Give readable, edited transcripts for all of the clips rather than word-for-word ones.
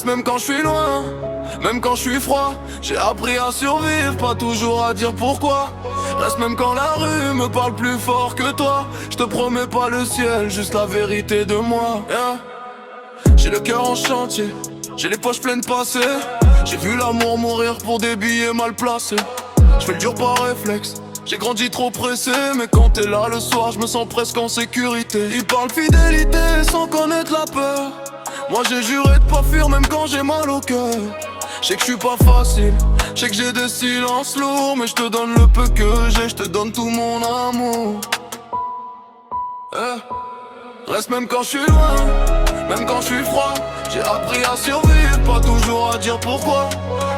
Reste même quand je suis loin, même quand je suis froid. J'ai appris à survivre, pas toujours à dire pourquoi. Reste même quand la rue me parle plus fort que toi. Je te promets pas le ciel, juste la vérité de moi, yeah. J'ai le cœur en chantier, j'ai les poches pleines passées. J'ai vu l'amour mourir pour des billets mal placés. Je fais le dur par réflexe, j'ai grandi trop pressé. Mais quand t'es là le soir, je me sens presque en sécurité. Ils parlent fidélité sans connaître la peur. Moi j'ai juré de pas fuir même quand j'ai mal au cœur. Je sais que je suis pas facile, je sais que j'ai des silences lourds. Mais je te donne le peu que j'ai, je te donne tout mon amour, Reste même quand je suis loin, même quand je suis froid. J'ai appris à survivre, pas toujours à dire pourquoi.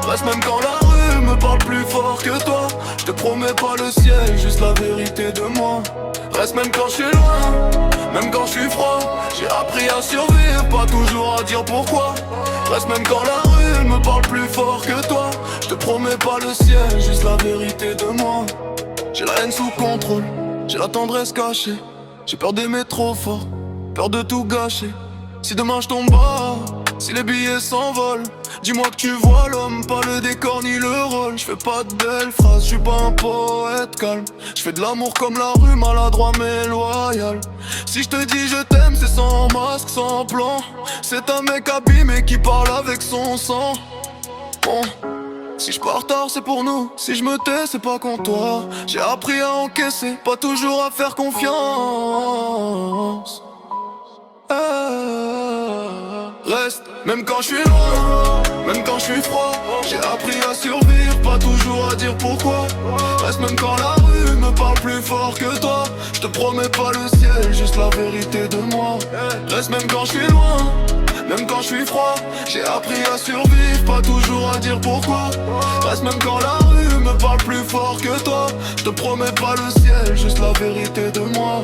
Reste même quand la rue me parle plus fort que toi. Je te promets pas le ciel, juste la vérité de moi. Reste même quand je suis loin, même quand je suis froid. J'ai appris à survivre, pas toujours à dire pourquoi. Reste même quand la rue me parle plus fort que toi. Je te promets pas le ciel, juste la vérité de moi. J'ai la haine sous contrôle, j'ai la tendresse cachée. J'ai peur d'aimer trop fort, peur de tout gâcher. Si demain je tombe bas, si les billets s'envolent, dis-moi que tu vois l'homme, pas le décor ni le rôle. Je fais pas de belles phrases, je suis pas un poète calme. Je fais de l'amour comme la rue, maladroit mais loyal. Si je te dis je t'aime, c'est sans masque, sans plan. C'est un mec abîmé qui parle avec son sang. Bon, si je pars tard c'est pour nous, si je me tais c'est pas contre toi. J'ai appris à encaisser, pas toujours à faire confiance. Reste, même quand je suis loin, même quand je suis froid. J'ai appris à survivre, pas toujours à dire pourquoi. Reste même quand la rue me parle plus fort que toi. Je te promets pas le ciel, juste la vérité de moi. Reste même quand je suis loin, même quand je suis froid. J'ai appris à survivre, pas toujours à dire pourquoi. Reste même quand la rue me parle plus fort que toi. Je te promets pas le ciel, juste la vérité de moi.